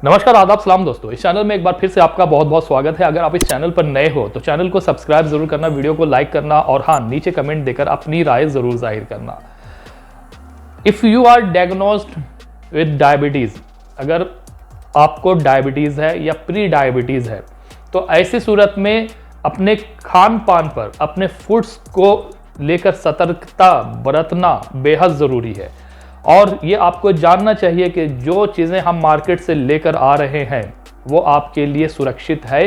नमस्कार, आदाब, सलाम दोस्तों। इस चैनल में एक बार फिर से आपका बहुत बहुत स्वागत है। अगर आप इस चैनल पर नए हो तो चैनल को सब्सक्राइब जरूर करना, वीडियो को लाइक करना और हाँ, नीचे कमेंट देकर अपनी राय जरूर जाहिर करना। If you are diagnosed with diabetes, अगर आपको डायबिटीज़ है या प्री डायबिटीज़ है तो ऐसी सूरत में अपने खान पान पर, अपने फूड्स को लेकर सतर्कता बरतना बेहद ज़रूरी है। और ये आपको जानना चाहिए कि जो चीज़ें हम मार्केट से लेकर आ रहे हैं वो आपके लिए सुरक्षित है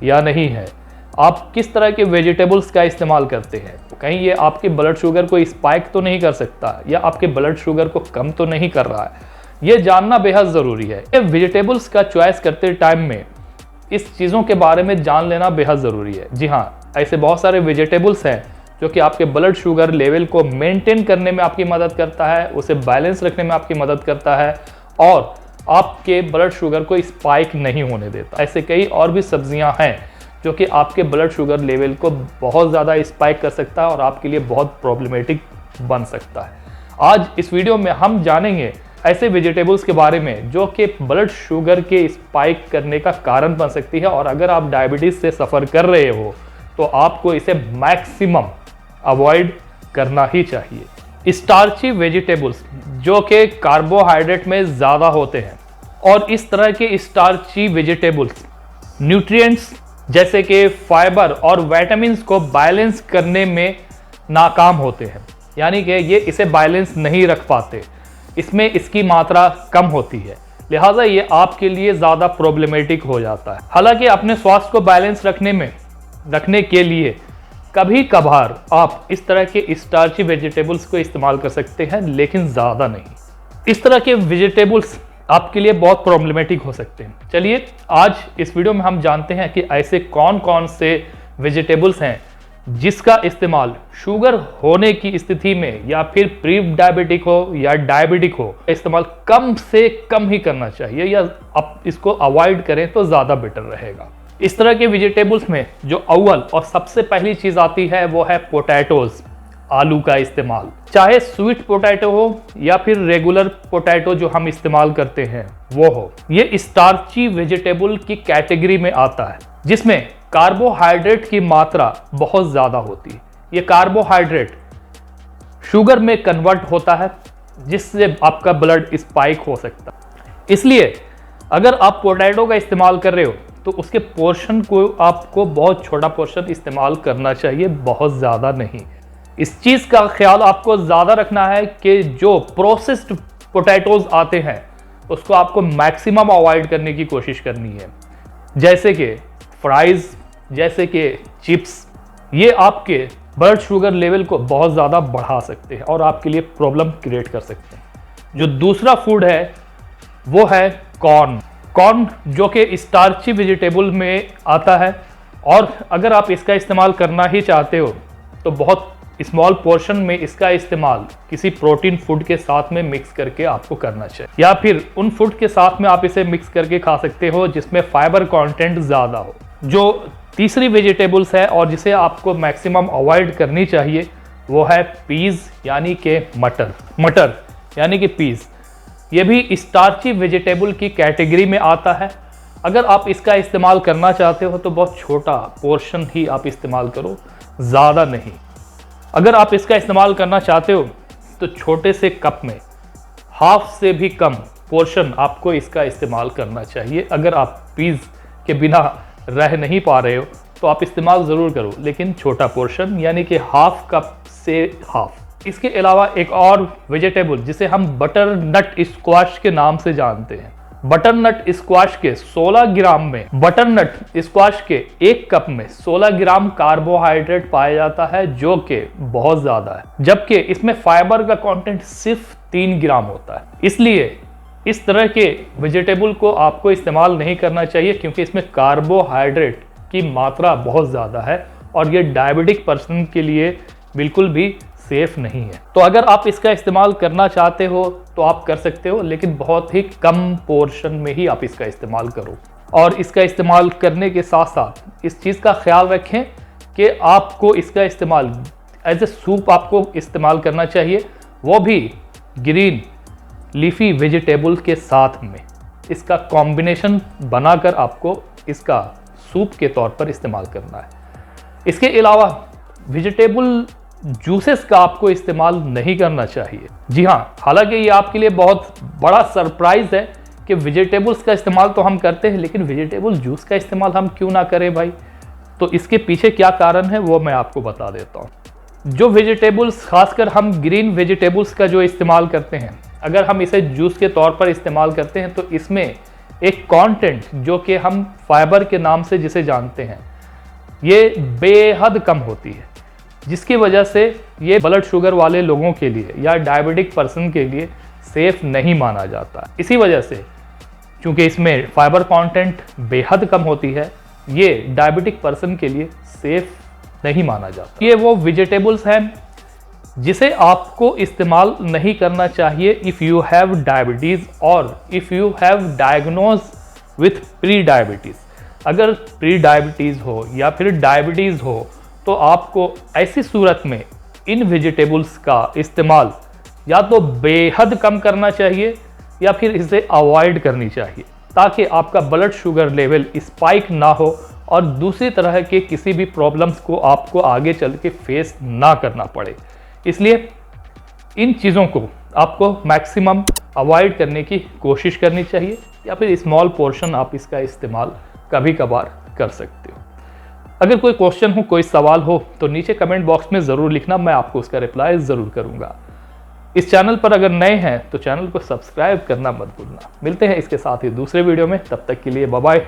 या नहीं है। आप किस तरह के वेजिटेबल्स का इस्तेमाल करते हैं, कहीं ये आपके ब्लड शुगर को स्पाइक तो नहीं कर सकता या आपके ब्लड शुगर को कम तो नहीं कर रहा है, ये जानना बेहद ज़रूरी है। ये वेजिटेबल्स का चॉइस करते टाइम में इस चीज़ों के बारे में जान लेना बेहद ज़रूरी है। जी हाँ, ऐसे बहुत सारे वेजिटेबल्स हैं जो कि आपके ब्लड शुगर लेवल को मेंटेन करने में आपकी मदद करता है, उसे बैलेंस रखने में आपकी मदद करता है और आपके ब्लड शुगर को स्पाइक नहीं होने देता। ऐसे कई और भी सब्जियां हैं जो कि आपके ब्लड शुगर लेवल को बहुत ज़्यादा स्पाइक कर सकता है और आपके लिए बहुत प्रॉब्लमेटिक बन सकता है। आज इस वीडियो में हम जानेंगे ऐसे वेजिटेबल्स के बारे में जो कि ब्लड शुगर के स्पाइक करने का कारण बन सकती है, और अगर आप डायबिटीज़ से सफ़र कर रहे हो तो आपको इसे मैक्सिमम अवॉइड करना ही चाहिए। स्टार्ची वेजिटेबल्स जो कि कार्बोहाइड्रेट में ज़्यादा होते हैं, और इस तरह के स्टार्ची वेजिटेबल्स न्यूट्रिएंट्स जैसे कि फाइबर और विटामिन्स को बैलेंस करने में नाकाम होते हैं, यानी कि ये इसे बैलेंस नहीं रख पाते, इसमें इसकी मात्रा कम होती है, लिहाजा ये आपके लिए ज़्यादा प्रॉब्लमेटिक हो जाता है। हालांकि अपने स्वास्थ्य को बैलेंस रखने के लिए कभी कभार आप इस तरह के स्टार्ची वेजिटेबल्स को इस्तेमाल कर सकते हैं, लेकिन ज़्यादा नहीं। इस तरह के वेजिटेबल्स आपके लिए बहुत प्रॉब्लमेटिक हो सकते हैं। चलिए आज इस वीडियो में हम जानते हैं कि ऐसे कौन कौन से वेजिटेबल्स हैं जिसका इस्तेमाल शुगर होने की स्थिति में या फिर प्री डायबिटिक हो या डायबिटिक हो, इस्तेमाल कम से कम ही करना चाहिए या आप इसको अवॉइड करें तो ज़्यादा बेटर रहेगा। इस तरह के वेजिटेबल्स में जो अव्वल और सबसे पहली चीज़ आती है वो है पोटैटोज, आलू का इस्तेमाल, चाहे स्वीट पोटैटो हो या फिर रेगुलर पोटैटो जो हम इस्तेमाल करते हैं वो हो। ये स्टार्ची वेजिटेबल की कैटेगरी में आता है जिसमें कार्बोहाइड्रेट की मात्रा बहुत ज़्यादा होती है। ये कार्बोहाइड्रेट शुगर में कन्वर्ट होता है जिससे आपका ब्लड स्पाइक हो सकता है। इसलिए अगर आप पोटैटो का इस्तेमाल कर रहे हो तो उसके पोर्शन को आपको बहुत छोटा पोर्शन इस्तेमाल करना चाहिए, बहुत ज़्यादा नहीं। इस चीज़ का ख्याल आपको ज़्यादा रखना है कि जो प्रोसेस्ड पोटैटोज आते हैं उसको आपको मैक्सिमम अवॉइड करने की कोशिश करनी है, जैसे कि फ्राइज़, जैसे कि चिप्स। ये आपके ब्लड शुगर लेवल को बहुत ज़्यादा बढ़ा सकते हैं और आपके लिए प्रॉब्लम क्रिएट कर सकते हैं। जो दूसरा फूड है वो है कॉर्न जो कि स्टार्ची वेजिटेबल में आता है, और अगर आप इसका इस्तेमाल करना ही चाहते हो तो बहुत स्मॉल पोर्शन में इसका इस्तेमाल किसी प्रोटीन फूड के साथ में मिक्स करके आपको करना चाहिए, या फिर उन फूड के साथ में आप इसे मिक्स करके खा सकते हो जिसमें फाइबर कंटेंट ज़्यादा हो। जो तीसरी वेजिटेबल्स है और जिसे आपको मैक्सिमम अवॉइड करनी चाहिए वो है पीज़, यानी कि मटर यानी कि पीज़। ये भी स्टार्ची वेजिटेबल की कैटेगरी में आता है। अगर आप इसका इस्तेमाल करना चाहते हो तो बहुत छोटा पोर्शन ही आप इस्तेमाल करो, ज़्यादा नहीं। अगर आप इसका इस्तेमाल करना चाहते हो तो छोटे से कप में हाफ से भी कम पोर्शन आपको इसका इस्तेमाल करना चाहिए। अगर आप पीज़ के बिना रह नहीं पा रहे हो तो आप इस्तेमाल ज़रूर करो, लेकिन छोटा पोर्शन, यानी कि हाफ कप से हाफ। इसके अलावा एक और वेजिटेबल जिसे हम बटर नट स्क्वाश के नाम से जानते हैं। बटर नट स्क्वाश के 16 ग्राम में, बटर नट स्क्वाश के 1 कप में 16 ग्राम कार्बोहाइड्रेट पाया जाता है, जो कि बहुत ज़्यादा है, जबकि इसमें फाइबर का कंटेंट सिर्फ 3 ग्राम होता है। इसलिए इस तरह के वेजिटेबल को आपको इस्तेमाल नहीं करना चाहिए क्योंकि इसमें कार्बोहाइड्रेट की मात्रा बहुत ज़्यादा है और ये डायबिटिक पर्सन के लिए बिल्कुल भी सेफ नहीं है। तो अगर आप इसका इस्तेमाल करना चाहते हो तो आप कर सकते हो, लेकिन बहुत ही कम पोर्शन में ही आप इसका इस्तेमाल करो। और इसका इस्तेमाल करने के साथ साथ इस चीज़ का ख्याल रखें कि आपको इसका इस्तेमाल एज ए सूप आपको इस्तेमाल करना चाहिए, वो भी ग्रीन लीफी वेजिटेबल के साथ में। इसका कॉम्बिनेशन बनाकर आपको इसका सूप के तौर पर इस्तेमाल करना है। इसके अलावा वेजिटेबल जूसेस का आपको इस्तेमाल नहीं करना चाहिए। जी हाँ, हालांकि ये आपके लिए बहुत बड़ा सरप्राइज है कि वेजिटेबल्स का इस्तेमाल तो हम करते हैं, लेकिन वेजिटेबल जूस का इस्तेमाल हम क्यों ना करें भाई। तो इसके पीछे क्या कारण है वो मैं आपको बता देता हूँ। जो वेजिटेबल्स, खासकर हम ग्रीन वेजिटेबल्स का जो इस्तेमाल करते हैं, अगर हम इसे जूस के तौर पर इस्तेमाल करते हैं तो इसमें एक कंटेंट जो कि हम फाइबर के नाम से जिसे जानते हैं, ये बेहद कम होती है, जिसकी वजह से ये ब्लड शुगर वाले लोगों के लिए या डायबिटिक पर्सन के लिए सेफ नहीं माना जाता। इसी वजह से चूंकि इसमें फाइबर कंटेंट बेहद कम होती है, ये डायबिटिक पर्सन के लिए सेफ नहीं माना जाता। ये वो वेजिटेबल्स हैं जिसे आपको इस्तेमाल नहीं करना चाहिए इफ़ यू हैव डायबिटीज़ और if you have diagnose with pre diabetes. अगर प्री डायबिटीज़ हो या फिर डायबिटीज़ हो तो आपको ऐसी सूरत में इन वेजिटेबल्स का इस्तेमाल या तो बेहद कम करना चाहिए या फिर इसे अवॉइड करनी चाहिए, ताकि आपका ब्लड शुगर लेवल स्पाइक ना हो और दूसरी तरह के किसी भी प्रॉब्लम्स को आपको आगे चल के फेस ना करना पड़े। इसलिए इन चीज़ों को आपको मैक्सिमम अवॉइड करने की कोशिश करनी चाहिए, या फिर स्मॉल पोर्शन आप इसका इस्तेमाल कभी कभार कर सकते हो। अगर कोई क्वेश्चन हो, कोई सवाल हो तो नीचे कमेंट बॉक्स में ज़रूर लिखना, मैं आपको उसका रिप्लाई ज़रूर करूँगा। इस चैनल पर अगर नए हैं तो चैनल को सब्सक्राइब करना मत भूलना। मिलते हैं इसके साथ ही दूसरे वीडियो में, तब तक के लिए बाय बाय।